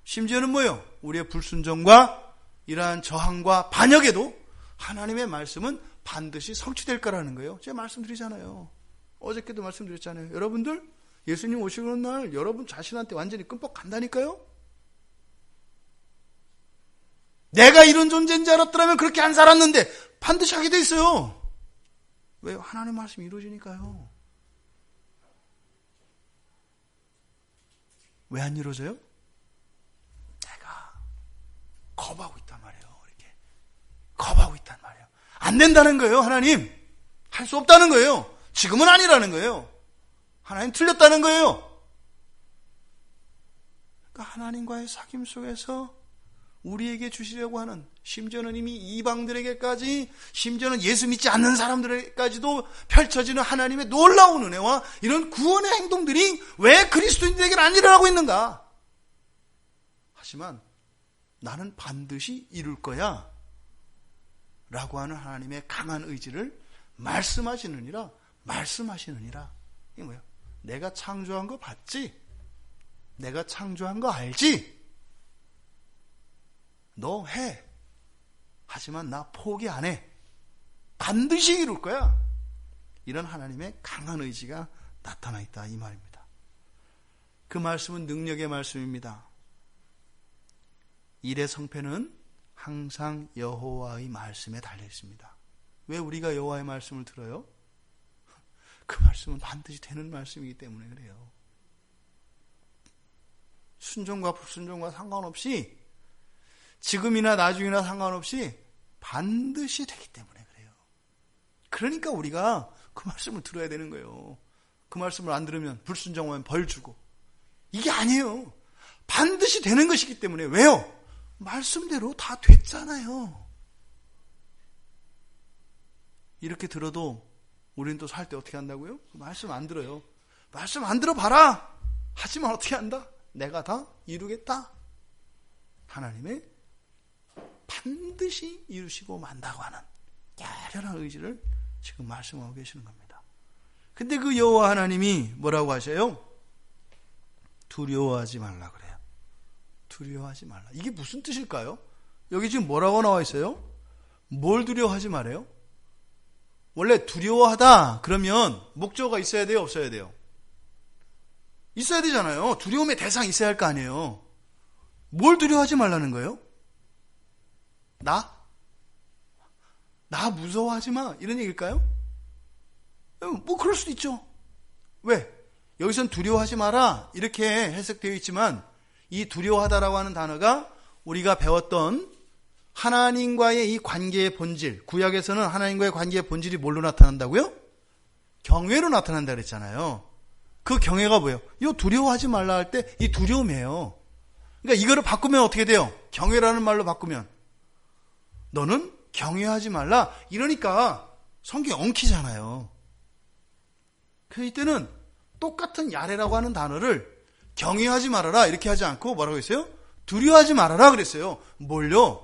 심지어는 뭐예요? 우리의 불순종과 이러한 저항과 반역에도 하나님의 말씀은 반드시 성취될 거라는 거예요. 제가 말씀드리잖아요. 어저께도 말씀드렸잖아요. 여러분들, 예수님 오시는 날 여러분 자신한테 완전히 끔뻑 간다니까요. 내가 이런 존재인 줄 알았더라면 그렇게 안 살았는데 반드시 하게 돼 있어요. 왜요? 하나님의 말씀이 이루어지니까요. 왜 안 이루어져요? 내가 겁하고 있단 말이에요. 이렇게 겁하고 있단 말이에요. 안 된다는 거예요. 하나님 할 수 없다는 거예요. 지금은 아니라는 거예요. 하나님 틀렸다는 거예요. 그러니까 하나님과의 사귐 속에서 우리에게 주시려고 하는, 심지어는 이미 이방들에게까지, 심지어는 예수 믿지 않는 사람들에게까지도 펼쳐지는 하나님의 놀라운 은혜와 이런 구원의 행동들이 왜 그리스도인들에게는 안 일어나고 있는가? 하지만 나는 반드시 이룰 거야 라고 하는 하나님의 강한 의지를 말씀하시느니라. 이게 뭐예요? 내가 창조한 거 봤지? 내가 창조한 거 알지? 너 해. 하지만 나 포기 안 해. 반드시 이룰 거야. 이런 하나님의 강한 의지가 나타나 있다, 이 말입니다. 그 말씀은 능력의 말씀입니다. 일의 성패는 항상 여호와의 말씀에 달려 있습니다. 왜 우리가 여호와의 말씀을 들어요? 그 말씀은 반드시 되는 말씀이기 때문에 그래요. 순종과 불순종과 상관없이, 지금이나 나중이나 상관없이 반드시 되기 때문에 그래요. 그러니까 우리가 그 말씀을 들어야 되는 거예요. 그 말씀을 안 들으면 불순종하면 벌 주고, 이게 아니에요. 반드시 되는 것이기 때문에. 왜요? 말씀대로 다 됐잖아요. 이렇게 들어도 우리는 또 살 때 어떻게 한다고요? 말씀 안 들어요. 말씀 안 들어봐라. 하지만 어떻게 한다? 내가 다 이루겠다. 하나님의 반드시 이루시고 만다고 하는 열렬한 의지를 지금 말씀하고 계시는 겁니다. 근데 그 여호와 하나님이 뭐라고 하셔요? 두려워하지 말라 그래요. 두려워하지 말라. 이게 무슨 뜻일까요? 여기 지금 뭐라고 나와 있어요? 뭘 두려워하지 말아요? 원래 두려워하다 그러면 목적어가 있어야 돼요? 없어야 돼요? 있어야 되잖아요. 두려움의 대상이 있어야 할 거 아니에요. 뭘 두려워하지 말라는 거예요? 나 무서워하지 마. 이런 얘기일까요? 뭐 그럴 수도 있죠. 왜? 여기선 두려워하지 마라 이렇게 해석되어 있지만 이 두려워하다라고 하는 단어가 우리가 배웠던 하나님과의 이 관계의 본질, 구약에서는 하나님과의 관계의 본질이 뭘로 나타난다고요? 경외로 나타난다 그랬잖아요. 그 경외가 뭐예요? 이 두려워하지 말라 할 때 이 두려움이에요. 그러니까 이거를 바꾸면 어떻게 돼요? 경외라는 말로 바꾸면 너는 경외하지 말라. 이러니까 성경이 엉키잖아요. 그래서 이때는 똑같은 야레라고 하는 단어를 경외하지 말아라 이렇게 하지 않고 뭐라고 했어요? 두려워하지 말아라 그랬어요. 뭘요?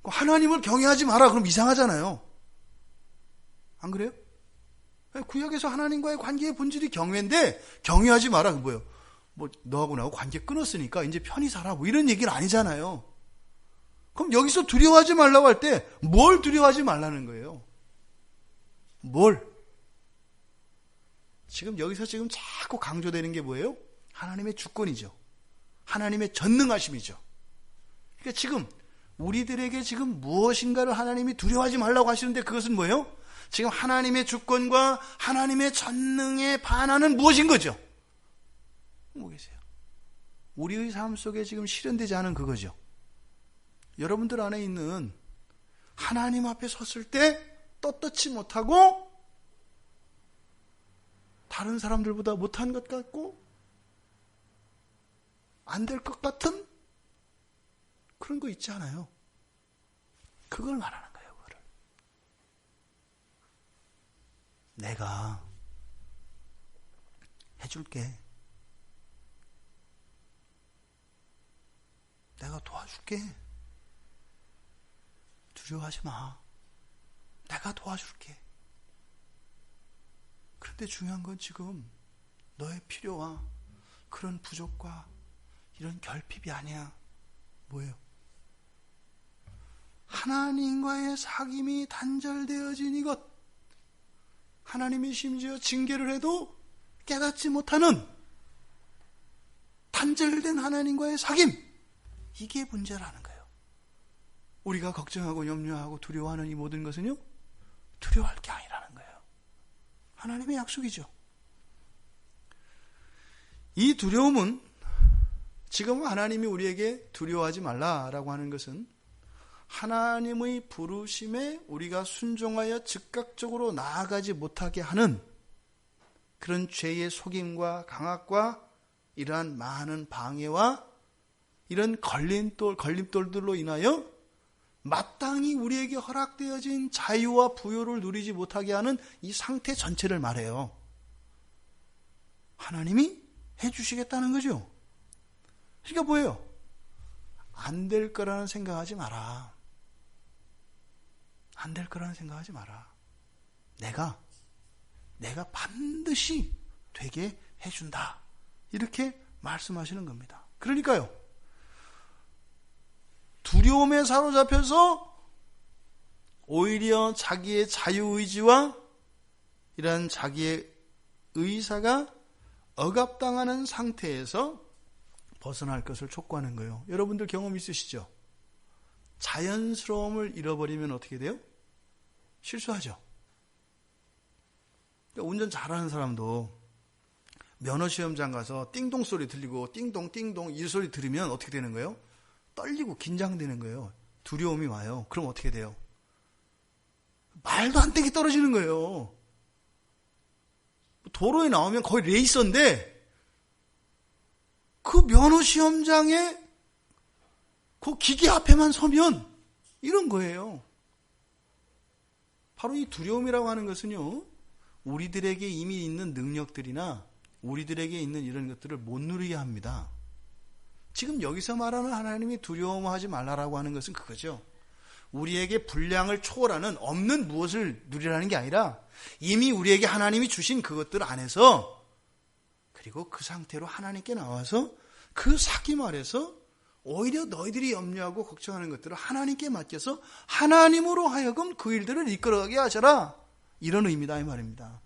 하나님을 경외하지 마라. 그럼 이상하잖아요. 안 그래요? 구약에서 하나님과의 관계의 본질이 경외인데 경외하지 마라. 그 뭐예요? 뭐 너하고 나하고 관계 끊었으니까 이제 편히 살아. 뭐 이런 얘기는 아니잖아요. 그럼 여기서 두려워하지 말라고 할 때 뭘 두려워하지 말라는 거예요? 뭘? 지금 여기서 지금 자꾸 강조되는 게 뭐예요? 하나님의 주권이죠. 하나님의 전능하심이죠. 그러니까 지금 우리들에게 지금 무엇인가를 하나님이 두려워하지 말라고 하시는데 그것은 뭐예요? 지금 하나님의 주권과 하나님의 전능에 반하는 무엇인 거죠? 뭐겠어요? 우리의 삶 속에 지금 실현되지 않은 그거죠. 여러분들 안에 있는 하나님 앞에 섰을 때 떳떳지 못하고 다른 사람들보다 못한 것 같고 안 될 것 같은 그런 거 있지 않아요? 그걸 말하는 거예요. 그거를. 내가 해줄게. 내가 도와줄게. 두려워하지 마. 내가 도와줄게. 그런데 중요한 건 지금 너의 필요와 그런 부족과 이런 결핍이 아니야. 뭐예요? 하나님과의 사귐이 단절되어진 이것. 하나님이 심지어 징계를 해도 깨닫지 못하는 단절된 하나님과의 사귐. 이게 문제라는 거예요. 우리가 걱정하고 염려하고 두려워하는 이 모든 것은요, 두려워할 게 아니라는 거예요. 하나님의 약속이죠. 이 두려움은 지금 하나님이 우리에게 두려워하지 말라라고 하는 것은 하나님의 부르심에 우리가 순종하여 즉각적으로 나아가지 못하게 하는 그런 죄의 속임과 강압과 이러한 많은 방해와 이런 걸림돌들로 인하여 마땅히 우리에게 허락되어진 자유와 부요를 누리지 못하게 하는 이 상태 전체를 말해요. 하나님이 해주시겠다는 거죠. 그러니까 뭐예요? 안 될 거라는 생각하지 마라. 안 될 거라는 생각하지 마라. 내가 반드시 되게 해준다. 이렇게 말씀하시는 겁니다. 그러니까요. 두려움에 사로잡혀서 오히려 자기의 자유의지와 이런 자기의 의사가 억압당하는 상태에서 벗어날 것을 촉구하는 거예요. 여러분들 경험 있으시죠? 자연스러움을 잃어버리면 어떻게 돼요? 실수하죠. 그러니까 운전 잘하는 사람도 면허시험장 가서 띵동 소리 들리고 띵동 띵동 이 소리 들으면 어떻게 되는 거예요? 떨리고 긴장되는 거예요. 두려움이 와요. 그럼 어떻게 돼요? 말도 안 되게 떨어지는 거예요. 도로에 나오면 거의 레이서인데 그 면허시험장에 그 기계 앞에만 서면 이런 거예요. 바로 이 두려움이라고 하는 것은요, 우리들에게 이미 있는 능력들이나 우리들에게 있는 이런 것들을 못 누리게 합니다. 지금 여기서 말하는 하나님이 두려워하지 말라라고 하는 것은 그거죠. 우리에게 분량을 초월하는 없는 무엇을 누리라는 게 아니라 이미 우리에게 하나님이 주신 그것들 안에서 그리고 그 상태로 하나님께 나와서 그 사귐 아래서 오히려 너희들이 염려하고 걱정하는 것들을 하나님께 맡겨서 하나님으로 하여금 그 일들을 이끌어가게 하셔라. 이런 의미다 이 말입니다.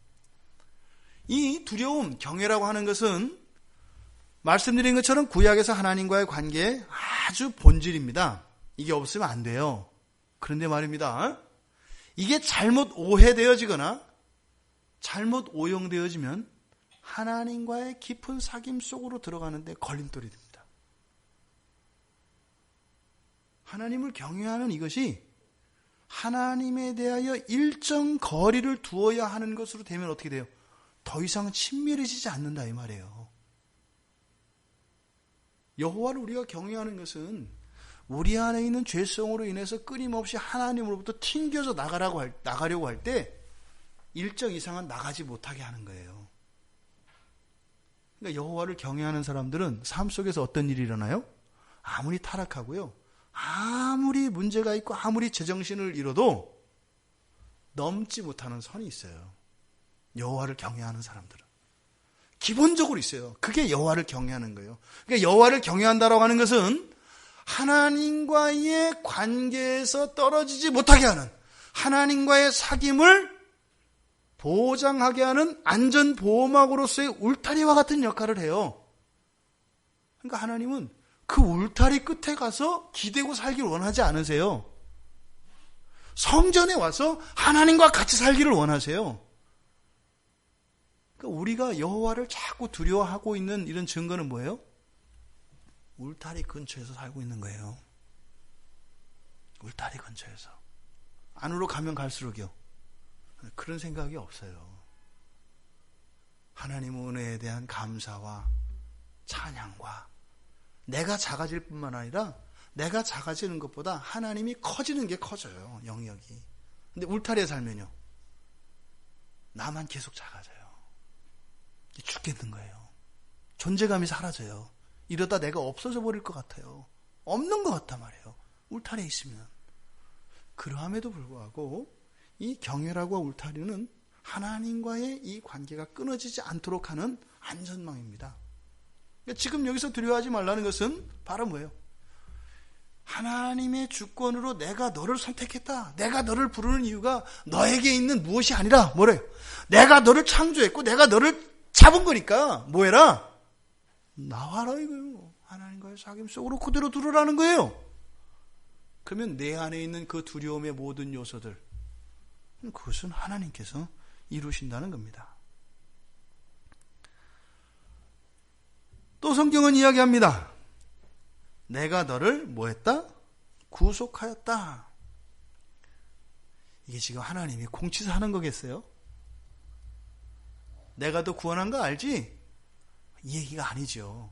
이 두려움, 경외라고 하는 것은 말씀드린 것처럼 구약에서 하나님과의 관계의 아주 본질입니다. 이게 없으면 안 돼요. 그런데 말입니다. 이게 잘못 오해되어지거나 잘못 오용되어지면 하나님과의 깊은 사귐 속으로 들어가는데 걸림돌이 됩니다. 하나님을 경외하는 이것이 하나님에 대하여 일정 거리를 두어야 하는 것으로 되면 어떻게 돼요? 더 이상 친밀해지지 않는다 이 말이에요. 여호와를 우리가 경외하는 것은 우리 안에 있는 죄성으로 인해서 끊임없이 하나님으로부터 튕겨져 나가려고 할 때 일정 이상은 나가지 못하게 하는 거예요. 그러니까 여호와를 경외하는 사람들은 삶 속에서 어떤 일이 일어나요? 아무리 타락하고요, 아무리 문제가 있고 아무리 제정신을 잃어도 넘지 못하는 선이 있어요. 여호와를 경외하는 사람들은 기본적으로 있어요. 그게 여호와를 경외하는 거예요. 그러니까 여호와를 경외한다라고 하는 것은 하나님과의 관계에서 떨어지지 못하게 하는, 하나님과의 사귐을 보장하게 하는 안전보호막으로서의 울타리와 같은 역할을 해요. 그러니까 하나님은 그 울타리 끝에 가서 기대고 살기를 원하지 않으세요. 성전에 와서 하나님과 같이 살기를 원하세요. 그러니까 우리가 여호와를 자꾸 두려워하고 있는 이런 증거는 뭐예요? 울타리 근처에서 살고 있는 거예요. 울타리 근처에서. 안으로 가면 갈수록요, 그런 생각이 없어요. 하나님 은혜에 대한 감사와 찬양과 내가 작아질 뿐만 아니라 내가 작아지는 것보다 하나님이 커지는 게 커져요. 영역이. 근데 울타리에 살면요, 나만 계속 작아져요. 죽겠는 거예요. 존재감이 사라져요. 이러다 내가 없어져 버릴 것 같아요. 없는 것 같단 말이에요. 울타리에 있으면. 그러함에도 불구하고 이 경외라고 울타리는 하나님과의 이 관계가 끊어지지 않도록 하는 안전망입니다. 그러니까 지금 여기서 두려워하지 말라는 것은 바로 뭐예요? 하나님의 주권으로 내가 너를 선택했다. 내가 너를 부르는 이유가 너에게 있는 무엇이 아니라 뭐래요? 내가 너를 창조했고 내가 너를 잡은 거니까 뭐해라? 나와라 이거요. 하나님과의 사귐 속으로 그대로 들어라는 거예요. 그러면 내 안에 있는 그 두려움의 모든 요소들, 그것은 하나님께서 이루신다는 겁니다. 또 성경은 이야기합니다. 내가 너를 뭐했다? 구속하였다. 이게 지금 하나님이 공치사 하는 거겠어요? 내가 너 구원한 거 알지? 이 얘기가 아니죠.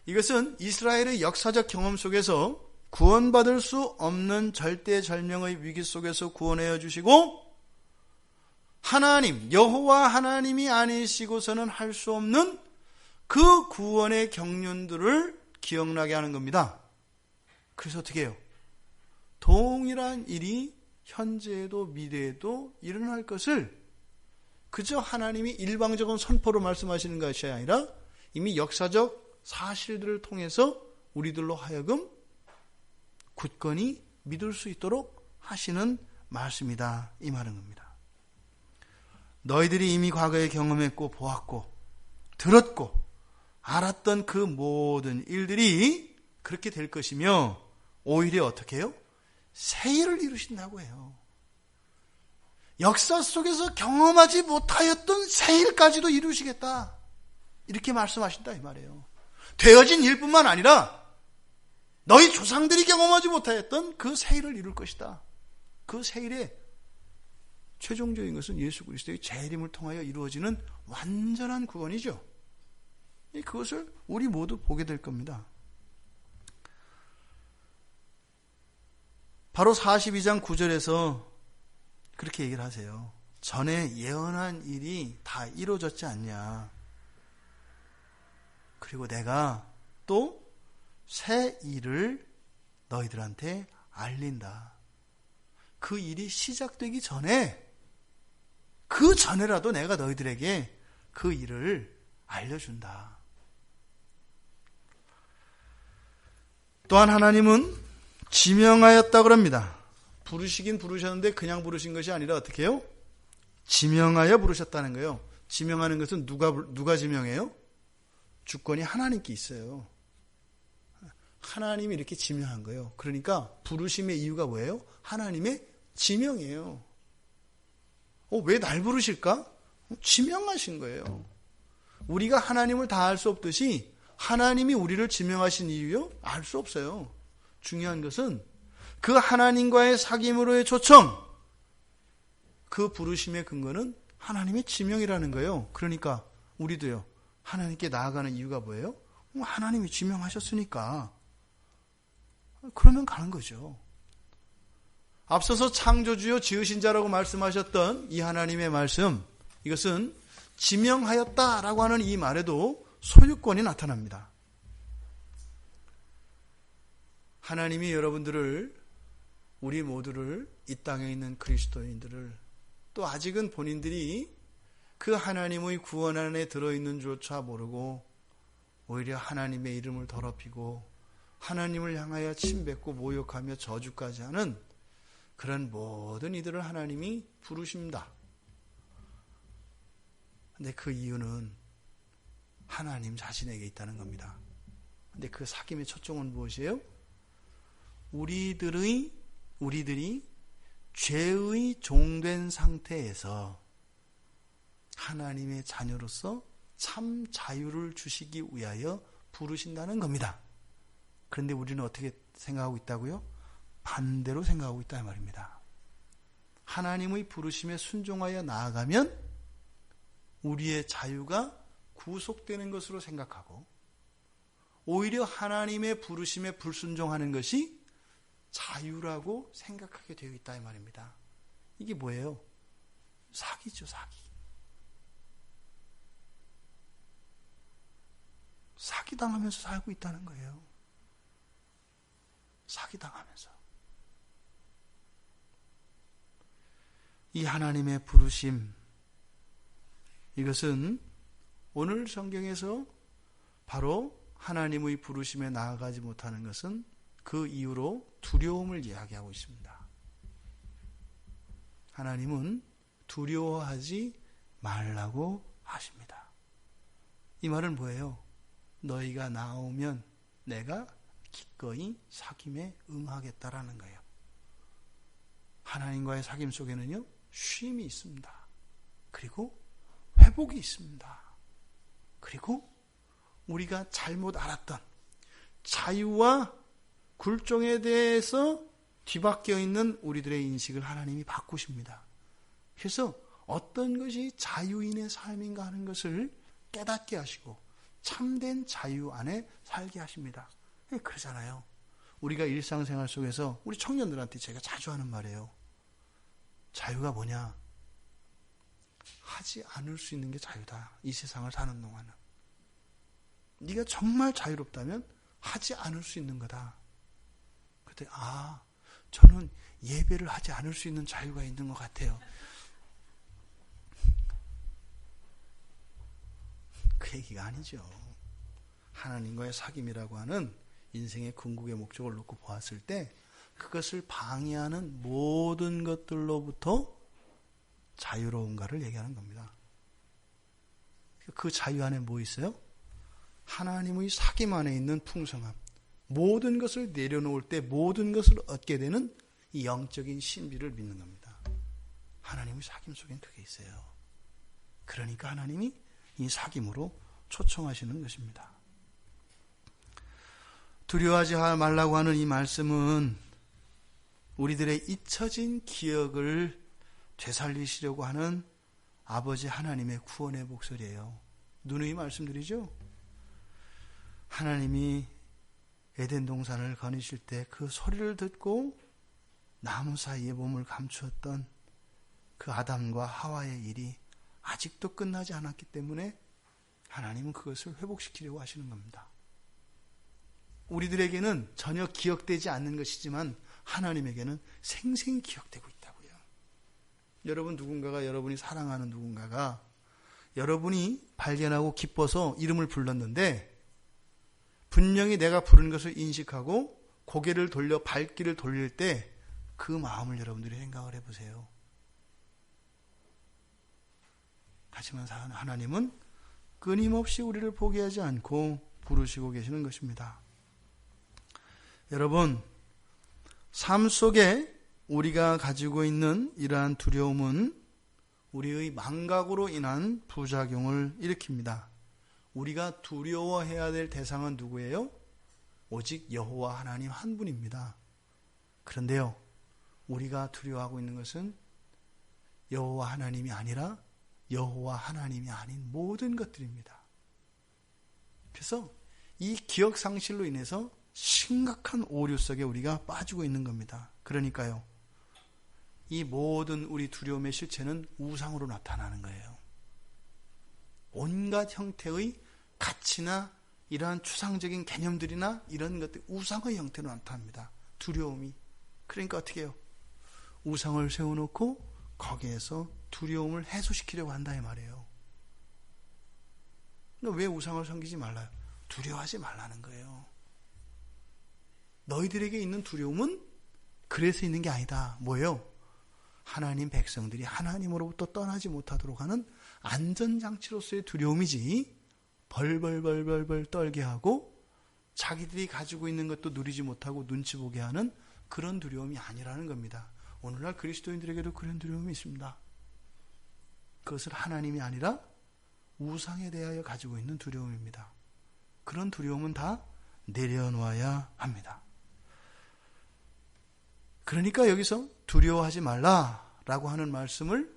이것은 이스라엘의 역사적 경험 속에서 구원받을 수 없는 절대절명의 위기 속에서 구원해 주시고 하나님, 여호와 하나님이 아니시고서는 할 수 없는 그 구원의 경륜들을 기억나게 하는 겁니다. 그래서 어떻게 해요? 동일한 일이 현재에도 미래에도 일어날 것을 그저 하나님이 일방적인 선포로 말씀하시는 것이 아니라 이미 역사적 사실들을 통해서 우리들로 하여금 굳건히 믿을 수 있도록 하시는 말씀이다. 이 말인 겁니다. 너희들이 이미 과거에 경험했고 보았고 들었고 알았던 그 모든 일들이 그렇게 될 것이며 오히려 어떻게 해요? 새 일을 이루신다고 해요. 역사 속에서 경험하지 못하였던 새 일까지도 이루시겠다. 이렇게 말씀하신다 이 말이에요. 되어진 일뿐만 아니라 너희 조상들이 경험하지 못하였던 그 새 일을 이룰 것이다. 그 새 일의 최종적인 것은 예수 그리스도의 재림을 통하여 이루어지는 완전한 구원이죠. 그것을 우리 모두 보게 될 겁니다. 바로 42장 9절에서 그렇게 얘기를 하세요. 전에 예언한 일이 다 이루어졌지 않냐. 그리고 내가 또 새 일을 너희들한테 알린다. 그 일이 시작되기 전에, 그 전에라도 내가 너희들에게 그 일을 알려준다. 또한 하나님은 지명하였다 그럽니다. 부르시긴 부르셨는데 그냥 부르신 것이 아니라 어떻게 해요? 지명하여 부르셨다는 거예요. 지명하는 것은 누가 지명해요? 주권이 하나님께 있어요. 하나님이 이렇게 지명한 거예요. 그러니까 부르심의 이유가 뭐예요? 하나님의 지명이에요. 왜 날 부르실까? 지명하신 거예요. 우리가 하나님을 다 알 수 없듯이 하나님이 우리를 지명하신 이유요? 알 수 없어요. 중요한 것은 그 하나님과의 사귐으로의 초청, 그 부르심의 근거는 하나님의 지명이라는 거예요. 그러니까 우리도요, 하나님께 나아가는 이유가 뭐예요? 하나님이 지명하셨으니까 그러면 가는 거죠. 앞서서 창조주요 지으신 자라고 말씀하셨던 이 하나님의 말씀, 이것은 지명하였다라고 하는 이 말에도 소유권이 나타납니다. 하나님이 여러분들을, 우리 모두를, 이 땅에 있는 그리스도인들을, 또 아직은 본인들이 그 하나님의 구원 안에 들어있는 줄조차 모르고 오히려 하나님의 이름을 더럽히고 하나님을 향하여 침뱉고 모욕하며 저주까지 하는 그런 모든 이들을 하나님이 부르십니다. 근데 그 이유는 하나님 자신에게 있다는 겁니다. 근데 그 사귐의 초점은 무엇이에요? 우리들이 죄의 종된 상태에서 하나님의 자녀로서 참 자유를 주시기 위하여 부르신다는 겁니다. 그런데 우리는 어떻게 생각하고 있다고요? 반대로 생각하고 있다 말입니다. 하나님의 부르심에 순종하여 나아가면 우리의 자유가 구속되는 것으로 생각하고, 오히려 하나님의 부르심에 불순종하는 것이 자유라고 생각하게 되어 있다 이 말입니다. 이게 뭐예요? 사기죠, 사기. 사기당하면서 살고 있다는 거예요. 사기당하면서. 이 하나님의 부르심, 이것은 오늘 성경에서 바로 하나님의 부르심에 나아가지 못하는 것은 그 이유로 두려움을 이야기하고 있습니다. 하나님은 두려워하지 말라고 하십니다. 이 말은 뭐예요? 너희가 나오면 내가 기꺼이 사귐에 응하겠다라는 거예요. 하나님과의 사귐 속에는요, 쉼이 있습니다. 그리고 회복이 있습니다. 그리고 우리가 잘못 알았던 자유와 굴종에 대해서 뒤바뀌어 있는 우리들의 인식을 하나님이 바꾸십니다. 그래서 어떤 것이 자유인의 삶인가 하는 것을 깨닫게 하시고 참된 자유 안에 살게 하십니다. 그러잖아요. 우리가 일상생활 속에서 우리 청년들한테 제가 자주 하는 말이에요. 자유가 뭐냐? 하지 않을 수 있는 게 자유다. 이 세상을 사는 동안은. 네가 정말 자유롭다면 하지 않을 수 있는 거다. 그때 저는 예배를 하지 않을 수 있는 자유가 있는 것 같아요. 그 얘기가 아니죠. 하나님과의 사귐이라고 하는 인생의 궁극의 목적을 놓고 보았을 때 그것을 방해하는 모든 것들로부터 자유로운가를 얘기하는 겁니다. 그 자유 안에 뭐 있어요? 하나님의 사귐 안에 있는 풍성함, 모든 것을 내려놓을 때 모든 것을 얻게 되는 이 영적인 신비를 믿는 겁니다. 하나님의 사귐 속엔 그게 있어요. 그러니까 하나님이 이 사귐으로 초청하시는 것입니다. 두려워하지 말라고 하는 이 말씀은 우리들의 잊혀진 기억을 되살리시려고 하는 아버지 하나님의 구원의 목소리예요. 누누이 말씀드리죠. 하나님이 에덴 동산을 거니실 때 그 소리를 듣고 나무 사이에 몸을 감추었던 그 아담과 하와의 일이 아직도 끝나지 않았기 때문에 하나님은 그것을 회복시키려고 하시는 겁니다. 우리들에게는 전혀 기억되지 않는 것이지만 하나님에게는 생생히 기억되고 있다고요. 여러분 누군가가, 여러분이 사랑하는 누군가가 여러분이 발견하고 기뻐서 이름을 불렀는데 분명히 내가 부른 것을 인식하고 고개를 돌려 발길을 돌릴 때 그 마음을 여러분들이 생각을 해보세요. 하지만 하나님은 끊임없이 우리를 포기하지 않고 부르시고 계시는 것입니다. 여러분, 삶 속에 우리가 가지고 있는 이러한 두려움은 우리의 망각으로 인한 부작용을 일으킵니다. 우리가 두려워해야 될 대상은 누구예요? 오직 여호와 하나님 한 분입니다. 그런데요, 우리가 두려워하고 있는 것은 여호와 하나님이 아니라 여호와 하나님이 아닌 모든 것들입니다. 그래서 이 기억 상실로 인해서 심각한 오류 속에 우리가 빠지고 있는 겁니다. 그러니까요, 이 모든 우리 두려움의 실체는 우상으로 나타나는 거예요. 온갖 형태의 가치나 이러한 추상적인 개념들이나 이런 것들, 우상의 형태로 나타납니다. 두려움이. 그러니까 어떻게 해요? 우상을 세워놓고 거기에서 두려움을 해소시키려고 한다 이 말이에요. 그러니까 왜 우상을 섬기지 말라요? 두려워하지 말라는 거예요. 너희들에게 있는 두려움은 그래서 있는 게 아니다. 뭐예요? 하나님 백성들이 하나님으로부터 떠나지 못하도록 하는 안전장치로서의 두려움이지, 벌벌벌벌 떨게 하고 자기들이 가지고 있는 것도 누리지 못하고 눈치 보게 하는 그런 두려움이 아니라는 겁니다. 오늘날 그리스도인들에게도 그런 두려움이 있습니다. 그것을 하나님이 아니라 우상에 대하여 가지고 있는 두려움입니다. 그런 두려움은 다 내려놓아야 합니다. 그러니까 여기서 두려워하지 말라라고 하는 말씀을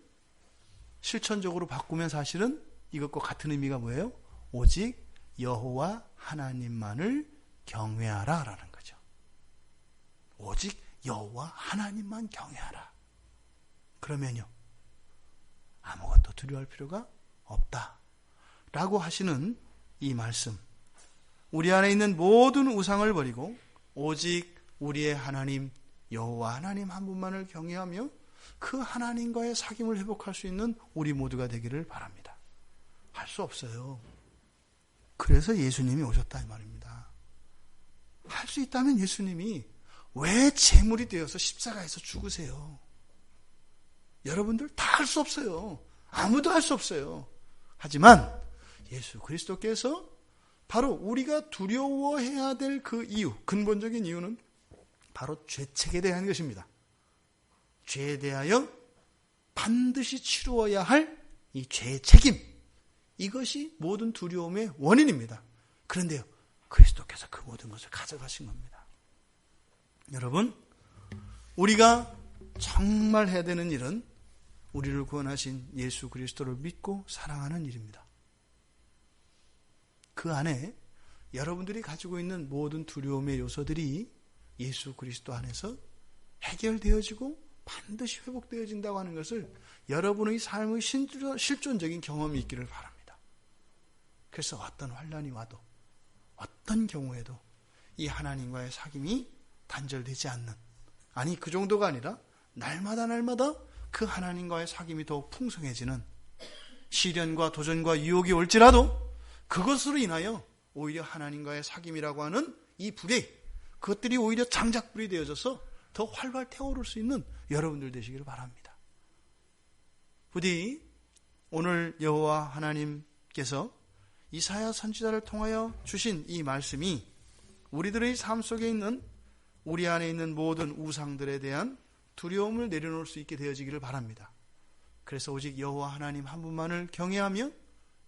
실천적으로 바꾸면 사실은 이것과 같은 의미가 뭐예요? 오직 여호와 하나님만을 경외하라 라는 거죠. 오직 여호와 하나님만 경외하라. 그러면요, 아무것도 두려워할 필요가 없다 라고 하시는 이 말씀, 우리 안에 있는 모든 우상을 버리고 오직 우리의 하나님 여호와 하나님 한 분만을 경외하며 그 하나님과의 사귐을 회복할 수 있는 우리 모두가 되기를 바랍니다. 할 수 없어요. 그래서 예수님이 오셨다 이 말입니다. 할 수 있다면 예수님이 왜 제물이 되어서 십자가에서 죽으세요? 여러분들 다 할 수 없어요. 아무도 할 수 없어요. 하지만 예수 그리스도께서 바로 우리가 두려워해야 될 그 이유, 근본적인 이유는 바로 죄책에 대한 것입니다. 죄에 대하여 반드시 치루어야 할 이 죄의 책임, 이것이 모든 두려움의 원인입니다. 그런데요, 그리스도께서 그 모든 것을 가져가신 겁니다. 여러분, 우리가 정말 해야 되는 일은 우리를 구원하신 예수 그리스도를 믿고 사랑하는 일입니다. 그 안에 여러분들이 가지고 있는 모든 두려움의 요소들이 예수 그리스도 안에서 해결되어지고 반드시 회복되어진다고 하는 것을 여러분의 삶의 실존적인 경험이 있기를 바랍니다. 그래서 어떤 환난이 와도 어떤 경우에도 이 하나님과의 사귐이 단절되지 않는, 아니 그 정도가 아니라 날마다 그 하나님과의 사귐이 더욱 풍성해지는, 시련과 도전과 유혹이 올지라도 그것으로 인하여 오히려 하나님과의 사귐이라고 하는 이 불이, 그것들이 오히려 장작불이 되어져서 더 활발 태워오를 수 있는 여러분들 되시기를 바랍니다. 부디 오늘 여호와 하나님께서 이사야 선지자를 통하여 주신 이 말씀이 우리들의 삶 속에 있는, 우리 안에 있는 모든 우상들에 대한 두려움을 내려놓을 수 있게 되어지기를 바랍니다. 그래서 오직 여호와 하나님 한 분만을 경외하며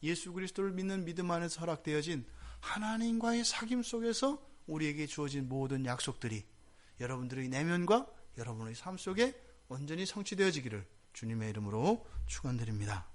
예수 그리스도를 믿는 믿음 안에서 허락되어진 하나님과의 사귐 속에서 우리에게 주어진 모든 약속들이 여러분들의 내면과 여러분의 삶 속에 온전히 성취되어지기를 주님의 이름으로 축원드립니다.